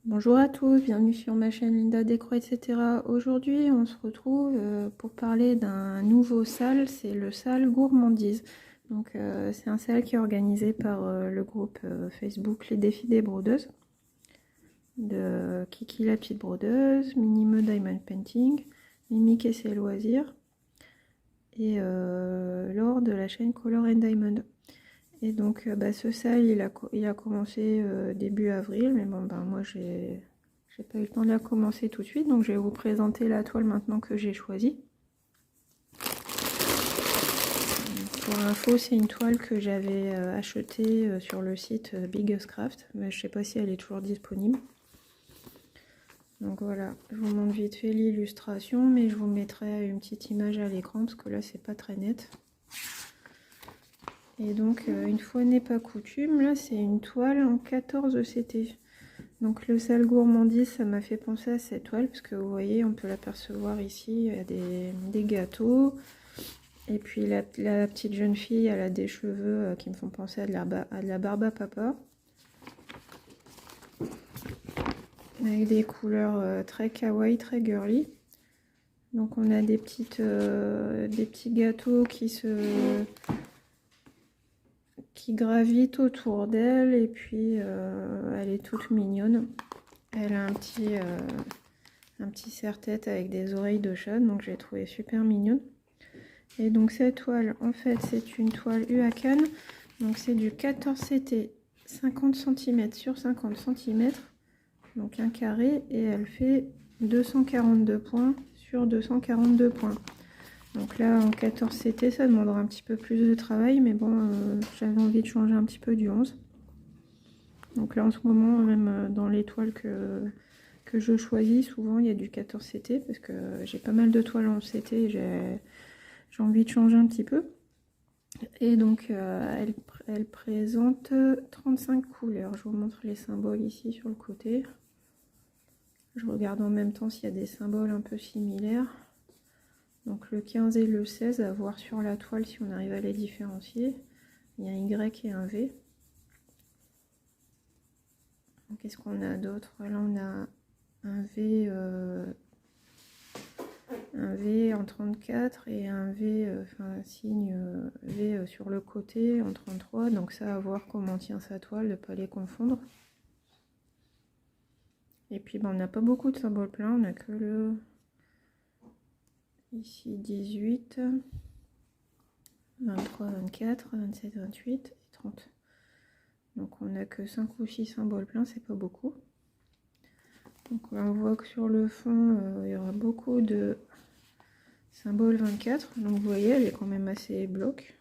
Bonjour à tous, bienvenue sur ma chaîne Linda Décro, etc. Aujourd'hui, on se retrouve pour parler d'un nouveau sale, c'est le sale gourmandise. Donc, c'est un sale qui est organisé par le groupe Facebook Les Défis des Brodeuses, de Kiki la petite brodeuse, Minime Diamond Painting, Mimic et ses loisirs, et Laure de la chaîne Color and Diamond. Et donc, ce sale, il a commencé début avril, mais bon, moi j'ai pas eu le temps de la commencer tout de suite, donc je vais vous présenter la toile maintenant que j'ai choisie. Pour info, c'est une toile que j'avais achetée sur le site Biggest Craft, mais je sais pas si elle est toujours disponible. Donc voilà, je vous montre vite fait l'illustration, mais je vous mettrai une petite image à l'écran parce que là c'est pas très net. Et donc une fois n'est pas coutume, là c'est une toile en 14 CT. Donc le sale gourmandise, ça m'a fait penser à cette toile, parce que vous voyez, on peut l'apercevoir ici, il y a des gâteaux. Et puis la petite jeune fille, elle a des cheveux qui me font penser à de la barbe à papa. Avec des couleurs très kawaii, très girly. Donc on a des petits gâteaux qui gravitent autour d'elle, et puis elle est toute mignonne. Elle a un petit serre-tête avec des oreilles de chat, donc j'ai trouvé super mignonne. Et donc cette toile, en fait, c'est une toile UACAN, donc c'est du 14 CT 50 cm sur 50 cm, donc un carré, et elle fait 242 points sur 242 points. Donc là, en 14 CT, ça demandera un petit peu plus de travail, mais bon, j'avais envie de changer un petit peu du 11. Donc là, en ce moment, même dans les toiles que je choisis, souvent il y a du 14 CT, parce que j'ai pas mal de toiles en CT, et j'ai envie de changer un petit peu. Et donc elle présente 35 couleurs. Je vous montre les symboles ici sur le côté. Je regarde en même temps s'il y a des symboles un peu similaires. Donc le 15 et le 16, à voir sur la toile si on arrive à les différencier. Il y a un Y et un V. Qu'est-ce qu'on a d'autre? Là on a un V en 34 et un V, un signe V sur le côté en 33. Donc ça, à voir comment tient sa toile, de ne pas les confondre. Et puis on n'a pas beaucoup de symboles pleins, on n'a que le ici 18, 23, 24, 27, 28 et 30. Donc on n'a que 5 ou 6 symboles pleins, c'est pas beaucoup. Donc on voit que sur le fond, il y aura beaucoup de symbole 24, donc vous voyez, elle est quand même assez bloc.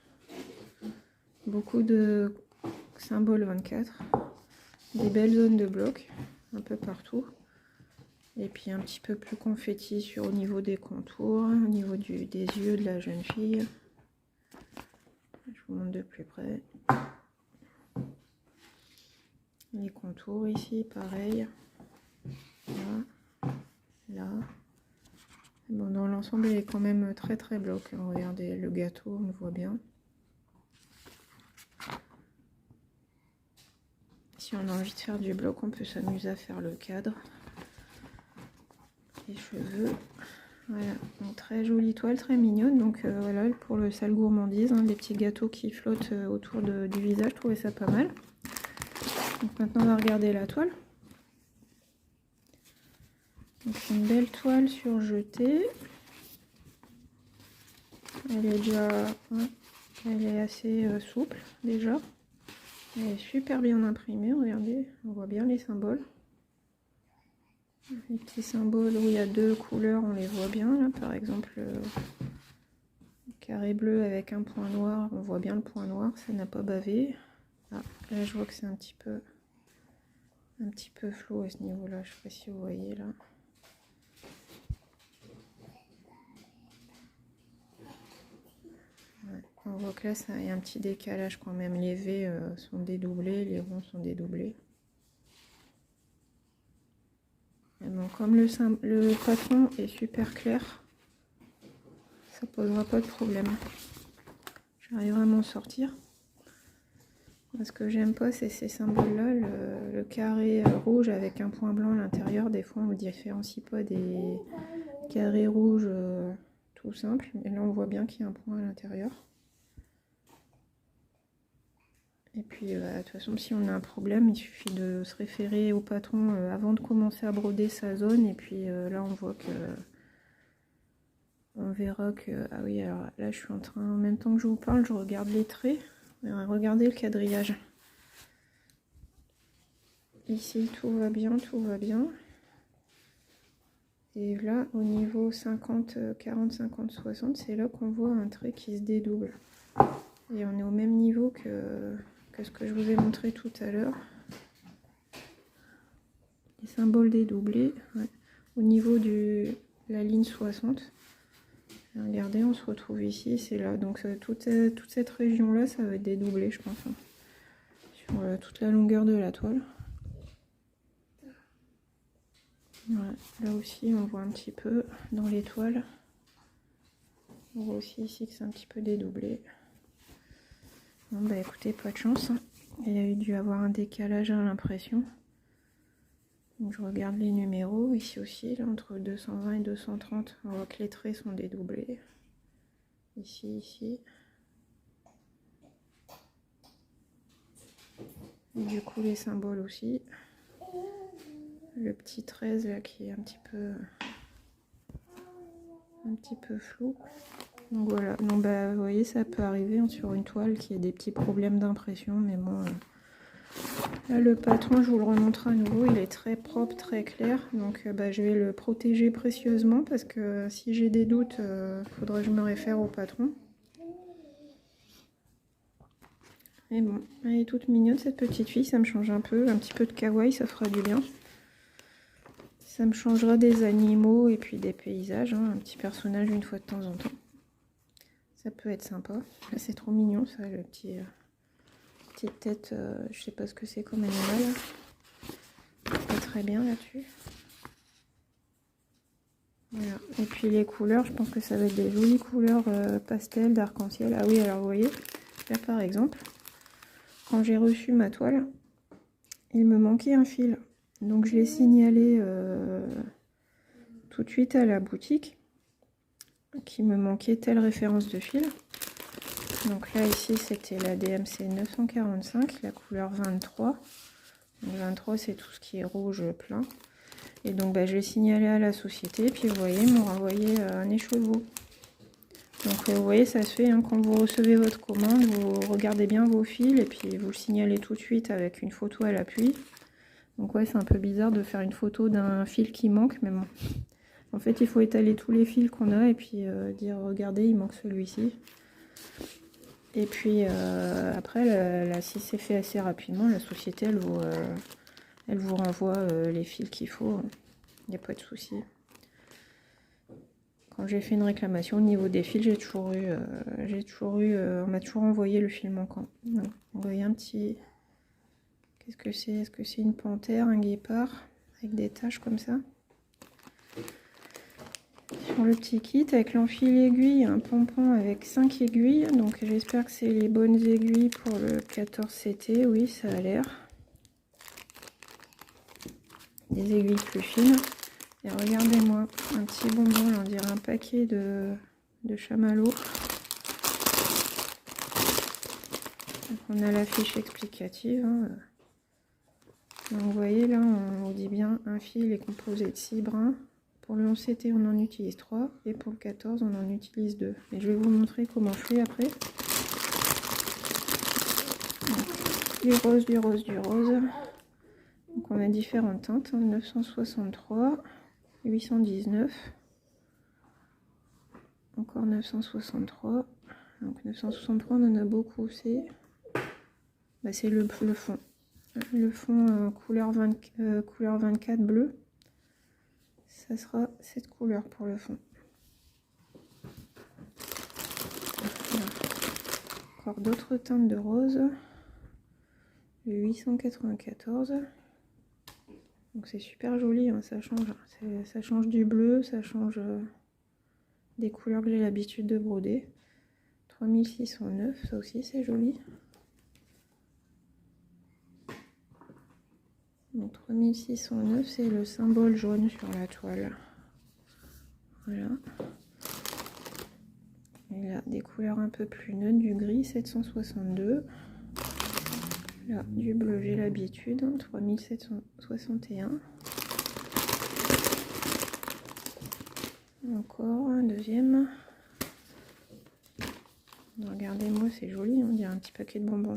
Beaucoup de symboles 24, des belles zones de bloc un peu partout, et puis un petit peu plus confetti au niveau des contours, au niveau des yeux de la jeune fille. Je vous montre de plus près les contours ici, pareil, là. Bon, dans l'ensemble, il est quand même très très bloc. Regardez le gâteau, on le voit bien. Si on a envie de faire du bloc, on peut s'amuser à faire le cadre. Les cheveux. Voilà, donc très jolie toile, très mignonne. Donc voilà, pour le sale gourmandise, les petits gâteaux qui flottent autour du visage, je trouvais ça pas mal. Donc maintenant, on va regarder la toile. Donc une belle toile sur jetée. Elle est déjà, elle est assez souple déjà. Elle est super bien imprimée, regardez, on voit bien les symboles. Les petits symboles où il y a deux couleurs, on les voit bien là, par exemple le carré bleu avec un point noir, on voit bien le point noir, ça n'a pas bavé. Ah, là je vois que c'est un petit peu flou à ce niveau là, je sais pas si vous voyez là. Ouais, on voit que là il y a un petit décalage quand même, les V sont dédoublés, les ronds sont dédoublés. Et bon, comme le patron est super clair, ça posera pas de problème. J'arriverai à m'en sortir. Ce que j'aime pas, c'est ces symboles-là, le carré rouge avec un point blanc à l'intérieur. Des fois, on ne différencie pas des carrés rouges tout simples. Mais là, on voit bien qu'il y a un point à l'intérieur. Et puis, de toute façon, si on a un problème, il suffit de se référer au patron avant de commencer à broder sa zone. Et puis là, on voit que... On verra que... Ah oui, alors là, je suis en train... En même temps que je vous parle, je regarde les traits. Regardez le quadrillage. Ici, tout va bien, tout va bien. Et là, au niveau 50, 40, 50, 60, c'est là qu'on voit un trait qui se dédouble. Et on est au même niveau que ce que je vous ai montré tout à l'heure. Les symboles dédoublés, ouais. Au niveau de la ligne 60. Regardez, on se retrouve ici, c'est là. Donc toute cette région-là, ça va être dédoublé, je pense. Hein, sur toute la longueur de la toile. Voilà. Là aussi, on voit un petit peu dans les toiles. On voit aussi ici que c'est un petit peu dédoublé. Bon, bah écoutez, pas de chance. Hein. Il y a dû avoir un décalage à l'impression. Donc je regarde les numéros. Ici aussi, là, entre 220 et 230, on voit que les traits sont dédoublés. Ici, ici. Et du coup, les symboles aussi. Le petit 13 là qui est un petit peu flou. Donc voilà, donc bah vous voyez, ça peut arriver sur une toile qui a des petits problèmes d'impression, mais bon, là le patron, je vous le remontre à nouveau, il est très propre, très clair, donc bah, je vais le protéger précieusement parce que si j'ai des doutes, faudra que je me réfère au patron. Et bon, elle est toute mignonne cette petite fille, ça me change un petit peu de kawaii, ça fera du bien. Ça me changera des animaux et puis des paysages, hein, un petit personnage une fois de temps en temps. Ça peut être sympa. Là, c'est trop mignon, ça, le petite tête. Je sais pas ce que c'est comme animal. Pas très bien là-dessus. Voilà. Et puis les couleurs, je pense que ça va être des jolies couleurs pastel, d'arc-en-ciel. Ah oui, alors vous voyez, là par exemple, quand j'ai reçu ma toile, il me manquait un fil. Donc je l'ai signalé tout de suite à la boutique qu'il me manquait telle référence de fil. Donc là ici c'était la DMC 945, la couleur 23. Donc 23 c'est tout ce qui est rouge plein. Et donc bah, je l'ai signalé à la société, puis vous voyez, ils m'ont renvoyé un écheveau. Donc vous voyez, ça se fait, hein, quand vous recevez votre commande, vous regardez bien vos fils et puis vous le signalez tout de suite avec une photo à l'appui. Donc ouais, c'est un peu bizarre de faire une photo d'un fil qui manque, mais bon. En fait, il faut étaler tous les fils qu'on a et puis dire, regardez, il manque celui-ci. Et puis après, si c'est fait assez rapidement, la société, elle vous renvoie les fils qu'il faut. Il n'y a pas de souci. Quand j'ai fait une réclamation au niveau des fils, on m'a toujours envoyé le fil manquant. Donc, vous voyez un petit... Qu'est-ce que c'est? Est-ce que c'est une panthère, un guépard, avec des taches comme ça? Sur le petit kit, avec l'enfil aiguille, un pompon avec 5 aiguilles. Donc j'espère que c'est les bonnes aiguilles pour le 14 CT. Oui, ça a l'air. Des aiguilles plus fines. Et regardez-moi, un petit bonbon, on dirait un paquet de chamallows. Donc on a la fiche explicative. Hein. Donc vous voyez là, on vous dit bien, un fil est composé de 6 brins. Pour le 11 CT, on en utilise 3. Et pour le 14, on en utilise 2. Et je vais vous montrer comment je fais après. Donc, du rose, du rose, du rose. Donc on a différentes teintes. 963, 819. Encore 963. Donc 963, on en a beaucoup. C'est le fond. Le fond couleur 24 bleu. Ça sera cette couleur pour le fond. Voilà. Encore d'autres teintes de rose. Le 894. Donc c'est super joli, hein, ça change. Ça change du bleu, ça change des couleurs que j'ai l'habitude de broder. 3609, ça aussi c'est joli. Donc 3609, c'est le symbole jaune sur la toile. Voilà. Il a des couleurs un peu plus neutres, du gris 762. Là, du bleu, j'ai l'habitude, 3761. Encore un deuxième. Regardez-moi, c'est joli, on dirait un petit paquet de bonbons.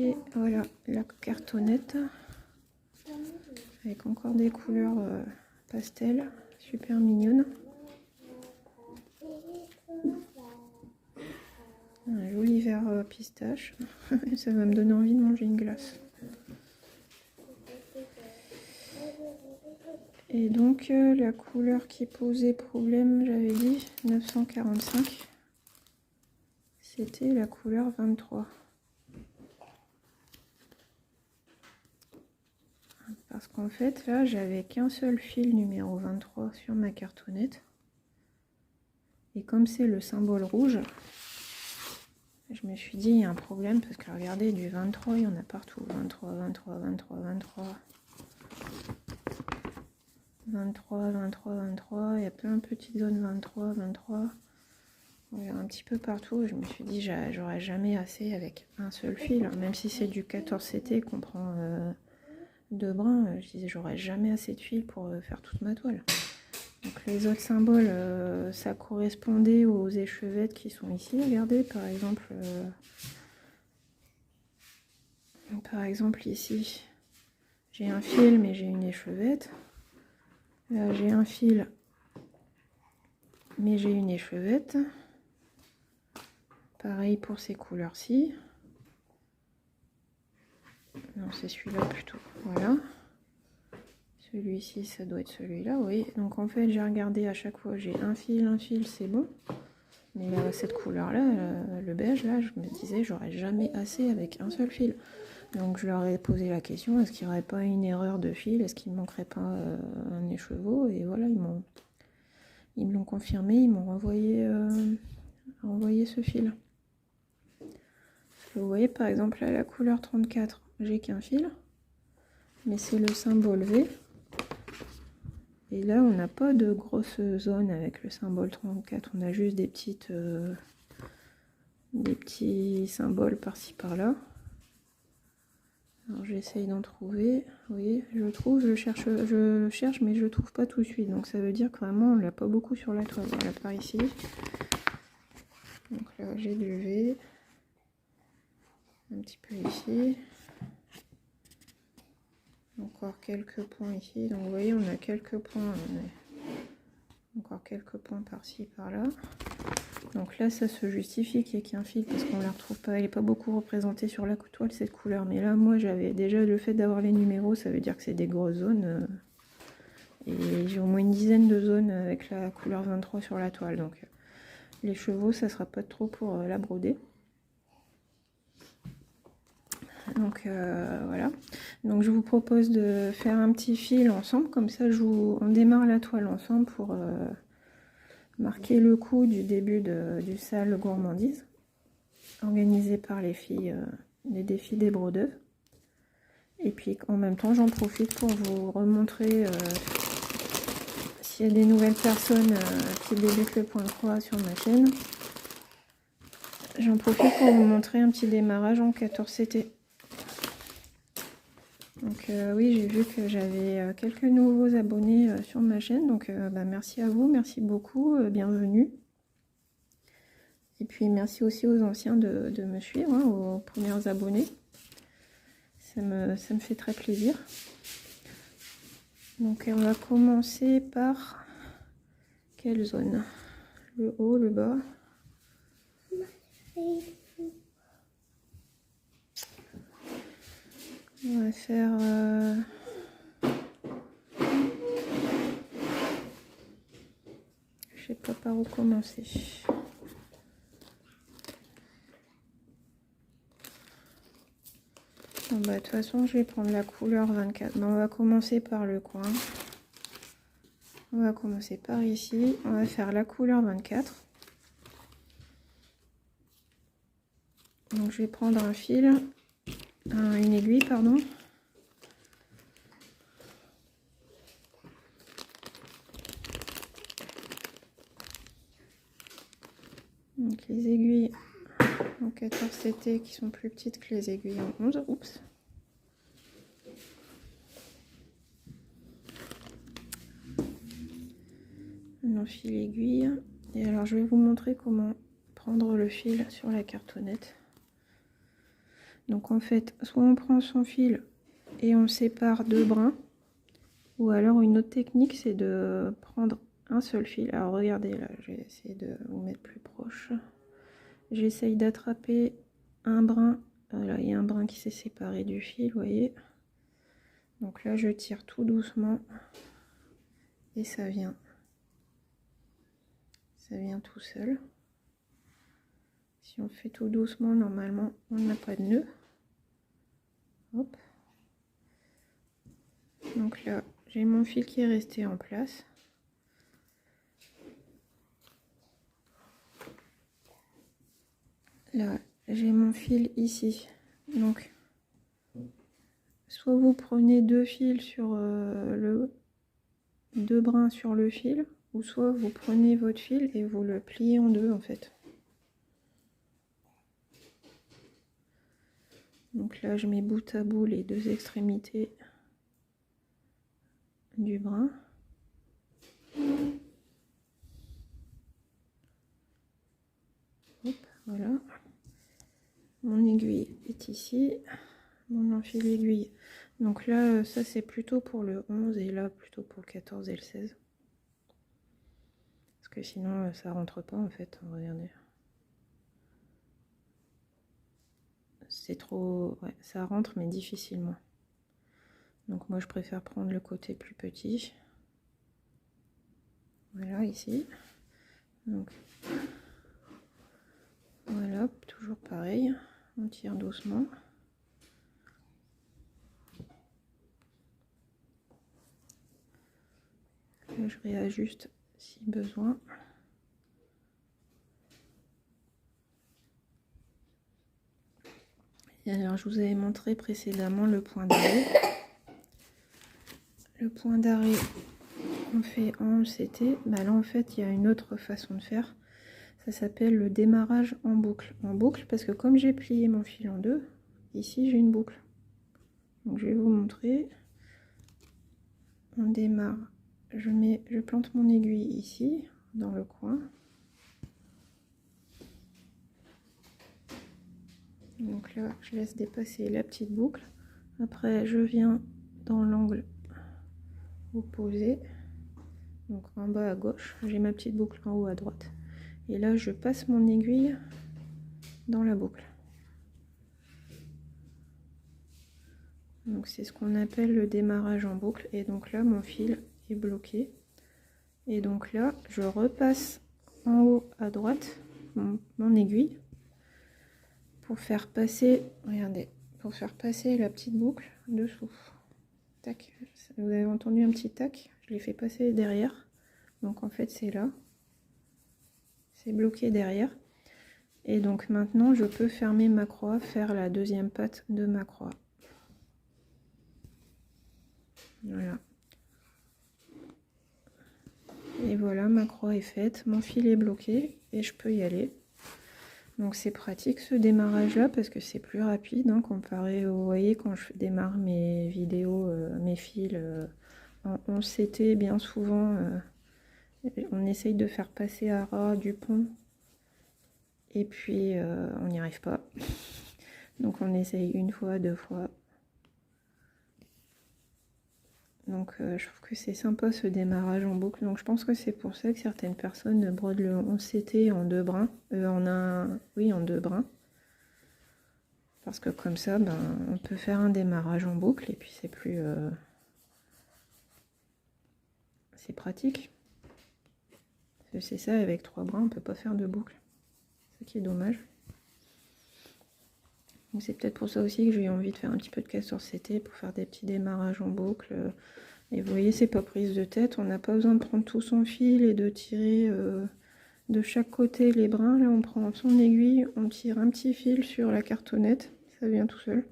Et voilà la cartonnette avec encore des couleurs pastel, super mignonne. Un joli vert pistache. Ça va me donner envie de manger une glace. Et donc la couleur qui posait problème, j'avais dit 945, c'était la couleur 23. Parce qu'en fait là j'avais qu'un seul fil numéro 23 sur ma cartonnette. Et comme c'est le symbole rouge, je me suis dit il y a un problème parce que regardez, du 23 il y en a partout. 23, 23, 23, 23. 23, 23, 23, il y a plein de petites zones 23, 23. Il y a un petit peu partout. Je me suis dit, j'aurais jamais assez avec un seul fil. Même si c'est du 14 CT qu'on prend de brun, je disais, j'aurais jamais assez de fil pour faire toute ma toile. Donc les autres symboles, ça correspondait aux échevettes qui sont ici. Regardez, par exemple ici, j'ai un fil, mais j'ai une échevette. Là, j'ai un fil, mais j'ai une échevette. Pareil pour ces couleurs-ci. Non, c'est celui-là plutôt. Voilà. Celui-ci, ça doit être celui-là, oui. Donc en fait, j'ai regardé à chaque fois, j'ai un fil, c'est bon. Mais cette couleur-là, le beige, là, je me disais, j'aurais jamais assez avec un seul fil. Donc je leur ai posé la question, est-ce qu'il n'y aurait pas une erreur de fil? Est-ce qu'il ne manquerait pas un écheveau? Et voilà, ils me l'ont confirmé, ils m'ont renvoyé ce fil. Vous voyez par exemple là, la couleur 34, j'ai qu'un fil, mais c'est le symbole V. Et là, on n'a pas de grosse zone avec le symbole 34, on a juste des petits symboles par-ci par-là. Alors j'essaye d'en trouver. Vous voyez, je cherche, mais je ne trouve pas tout de suite. Donc ça veut dire que vraiment on l'a pas beaucoup sur la toile. Voilà, par ici. Donc là j'ai du V. Un petit peu ici. Encore quelques points ici. Donc vous voyez, on a quelques points. Encore quelques points par-ci, par-là. Donc là, ça se justifie qu'il n'y ait qu'un fil parce qu'on ne la retrouve pas. Elle n'est pas beaucoup représentée sur la toile, cette couleur. Mais là, moi, j'avais déjà le fait d'avoir les numéros, ça veut dire que c'est des grosses zones. Et j'ai au moins une dizaine de zones avec la couleur 23 sur la toile. Donc les chevaux, ça sera pas trop pour la broder. Donc voilà. Donc je vous propose de faire un petit fil ensemble. Comme ça, on démarre la toile ensemble pour... marquer le coup du début du salle gourmandise organisé par les filles des défis des brodeuses. Et puis en même temps j'en profite pour vous remontrer s'il y a des nouvelles personnes qui débutent le point croix sur ma chaîne. J'en profite pour vous montrer un petit démarrage en 14 CT. Donc oui, j'ai vu que j'avais quelques nouveaux abonnés sur ma chaîne, donc merci à vous, merci beaucoup, bienvenue. Et puis merci aussi aux anciens de me suivre, hein, aux premiers abonnés. Ça me fait très plaisir. Donc on va commencer par quelle zone? Le haut, le bas? On va faire... je sais pas par où commencer. Bon, bah, de toute façon, je vais prendre la couleur 24. Bah, on va commencer par le coin. On va commencer par ici. On va faire la couleur 24. Donc, je vais prendre un fil, une aiguille, pardon. avec les aiguilles en 14 CT qui sont plus petites que les aiguilles en 11. Oups. On enfile l'aiguille. Et alors je vais vous montrer comment prendre le fil sur la cartonnette. Donc en fait, soit on prend son fil et on sépare 2 brins, ou alors une autre technique, c'est de prendre un seul fil. Alors regardez là, je vais essayer de vous mettre plus proche. J'essaye d'attraper un brin. Voilà, il y a un brin qui s'est séparé du fil, vous voyez. Donc là, je tire tout doucement et ça vient tout seul. Si on fait tout doucement, normalement, on n'a pas de nœud. Hop. Donc là, j'ai mon fil qui est resté en place. Là, j'ai mon fil ici. Donc, soit vous prenez 2 fils sur deux brins sur le fil, ou soit vous prenez votre fil et vous le pliez en deux en fait. Donc là, je mets bout à bout les 2 extrémités du brin. Hop, voilà. Mon aiguille est ici. Mon enfile aiguille. Donc là, ça c'est plutôt pour le 11 et là plutôt pour le 14 et le 16. Parce que sinon ça rentre pas en fait, regardez. C'est trop... Ouais, ça rentre mais difficilement. Donc moi je préfère prendre le côté plus petit. Voilà, ici. Donc voilà, toujours pareil. On tire doucement. Là, je réajuste si besoin. Et alors, je vous avais montré précédemment le point d'arrêt. Le point d'arrêt, on fait en CT. Bah là, en fait, il y a une autre façon de faire. Ça s'appelle le démarrage en boucle. En boucle, parce que comme j'ai plié mon fil en deux, ici, j'ai une boucle. Donc, je vais vous montrer. On démarre. Je plante mon aiguille ici, dans le coin. Donc là, je laisse dépasser la petite boucle. Après, je viens dans l'angle opposé. Donc en bas à gauche, j'ai ma petite boucle en haut à droite. Et là, je passe mon aiguille dans la boucle. Donc c'est ce qu'on appelle le démarrage en boucle. Et donc là, mon fil est bloqué. Et donc là, je repasse en haut à droite mon aiguille pour faire passer, regardez, pour faire passer la petite boucle dessous. Tac, vous avez entendu un petit tac, je l'ai fait passer derrière. Donc en fait c'est là, c'est bloqué derrière. Et donc maintenant je peux fermer ma croix, faire la deuxième patte de ma croix. Voilà. Et voilà, ma croix est faite, mon fil est bloqué et je peux y aller. Donc c'est pratique ce démarrage là parce que c'est plus rapide hein, comparé au, vous voyez, quand je démarre mes vidéos, mes fils en 11 CT, bien souvent on essaye de faire passer à ras du pont et puis on n'y arrive pas. Donc on essaye une fois, deux fois. Donc je trouve que c'est sympa ce démarrage en boucle. Donc je pense que c'est pour ça que certaines personnes brodent le 11 CT en deux brins. En deux brins. Parce que comme ça, ben, on peut faire un démarrage en boucle et puis c'est plus... c'est pratique. C'est ça, avec 3 brins, on peut pas faire de boucle. Ce qui est dommage. Donc c'est peut-être pour ça aussi que j'ai eu envie de faire un petit peu de casse sur CT pour faire des petits démarrages en boucle. Et vous voyez, c'est pas prise de tête. On n'a pas besoin de prendre tout son fil et de tirer de chaque côté les brins. Là, on prend son aiguille, on tire un petit fil sur la cartonnette. Ça vient tout seul.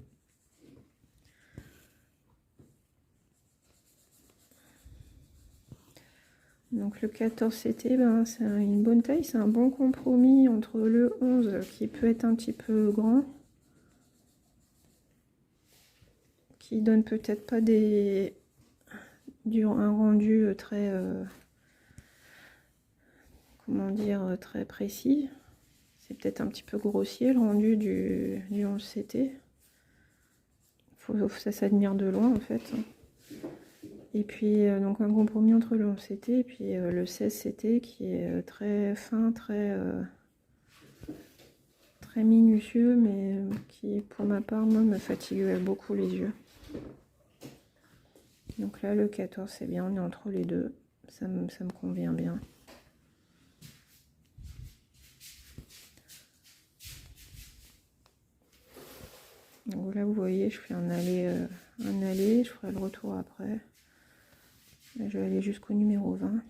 Donc le 14 CT, ben, c'est une bonne taille, c'est un bon compromis entre le 11 qui peut être un petit peu grand, qui donne peut-être pas un rendu très, comment dire, très précis. C'est peut-être un petit peu grossier le rendu du 11 CT. Ça s'admire de loin en fait. Et puis donc un compromis entre le 11 CT et puis le 16 CT qui est très fin, très minutieux, mais qui pour ma part moi me fatigue beaucoup les yeux. Donc là le 14 c'est bien, on est entre les deux, ça me convient bien. Donc là vous voyez je fais un aller, je ferai le retour après. Là, je vais aller jusqu'au numéro 20.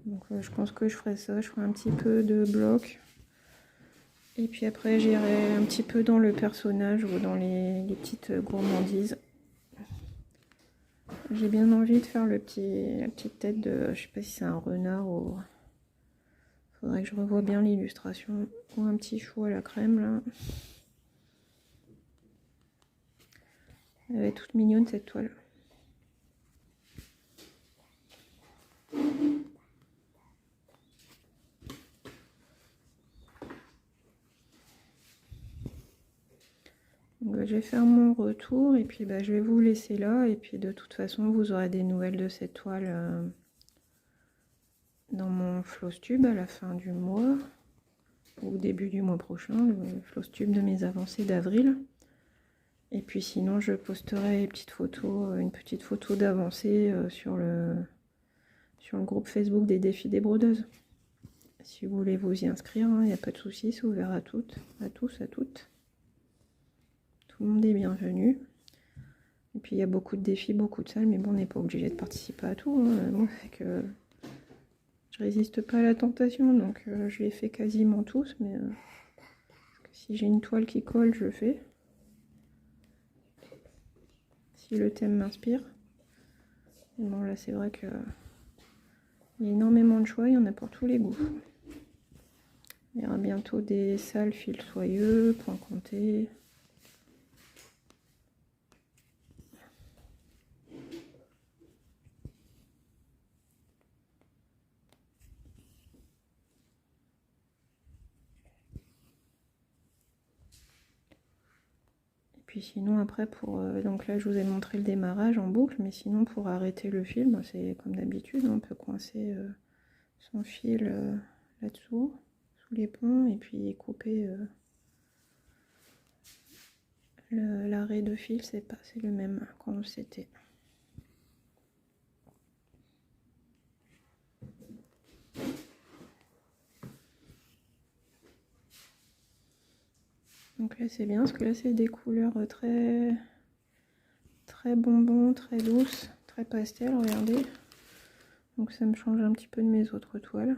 Donc je pense que je ferai ça, je ferai un petit peu de bloc. Et puis après j'irai un petit peu dans le personnage ou dans les petites gourmandises. J'ai bien envie de faire la petite tête de, je sais pas si c'est un renard ou... Faudrait que je revoie bien l'illustration. Ou un petit chou à la crème là. Elle est toute mignonne cette toile. Donc, je vais faire mon retour et puis je vais vous laisser là. Et puis de toute façon vous aurez des nouvelles de cette toile dans mon Flosstube à la fin du mois. Ou début du mois prochain, le Flosstube de mes avancées d'avril. Et puis sinon je posterai une petite photo d'avancée sur le groupe Facebook des défis des brodeuses. Si vous voulez vous y inscrire, il n'y a pas de souci, c'est ouvert à toutes, à tous, à toutes. Tout le monde est bienvenu. Et puis il y a beaucoup de défis, beaucoup de salles, mais bon, on n'est pas obligé de participer à tout. Moi, c'est que je résiste pas à la tentation, donc je les fais quasiment tous, mais si j'ai une toile qui colle, je le fais. Si le thème m'inspire. Et bon, là, c'est vrai que il y a énormément de choix, il y en a pour tous les goûts. Il y aura bientôt des salles fils soyeux, point compté. Puis sinon après donc là je vous ai montré le démarrage en boucle, mais sinon pour arrêter le fil, c'est comme d'habitude, on peut coincer son fil là-dessous, sous les ponts, et puis couper l'arrêt de fil, c'est le même qu'on c'était. Donc là c'est bien, parce que là c'est des couleurs très bonbons, très douces, très pastel, regardez. Donc ça me change un petit peu de mes autres toiles.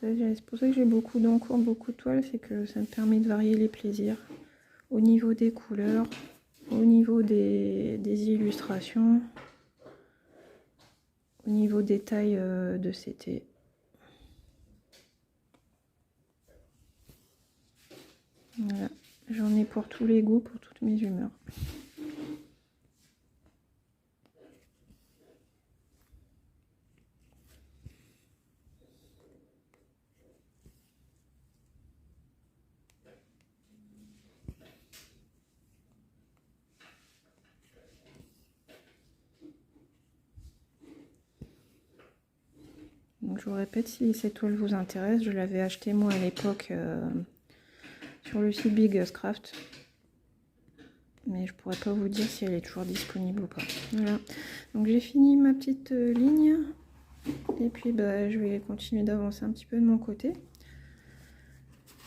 C'est pour ça que j'ai beaucoup d'encours, beaucoup de toiles, c'est que ça me permet de varier les plaisirs au niveau des couleurs, au niveau des illustrations, au niveau des tailles de CT. Voilà, j'en ai pour tous les goûts, pour toutes mes humeurs. Donc je vous répète, si cette toile vous intéresse, je l'avais achetée moi à l'époque sur le site Biggest-Craft. Mais je pourrais pas vous dire si elle est toujours disponible ou pas. Voilà, donc j'ai fini ma petite ligne. Et puis je vais continuer d'avancer un petit peu de mon côté.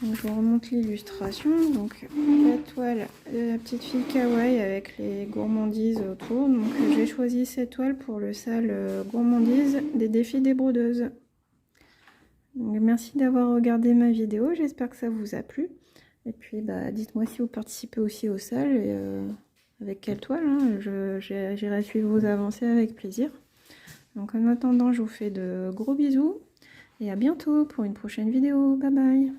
Donc je vous remonte l'illustration. Donc la toile de la petite fille kawaii avec les gourmandises autour. Donc j'ai choisi cette toile pour le sale gourmandise des défis des brodeuses. Donc, merci d'avoir regardé ma vidéo, j'espère que ça vous a plu. Et puis dites-moi si vous participez aussi aux salles. avec quelle toile, hein. J'irai suivre vos avancées avec plaisir. Donc en attendant, je vous fais de gros bisous et à bientôt pour une prochaine vidéo. Bye bye.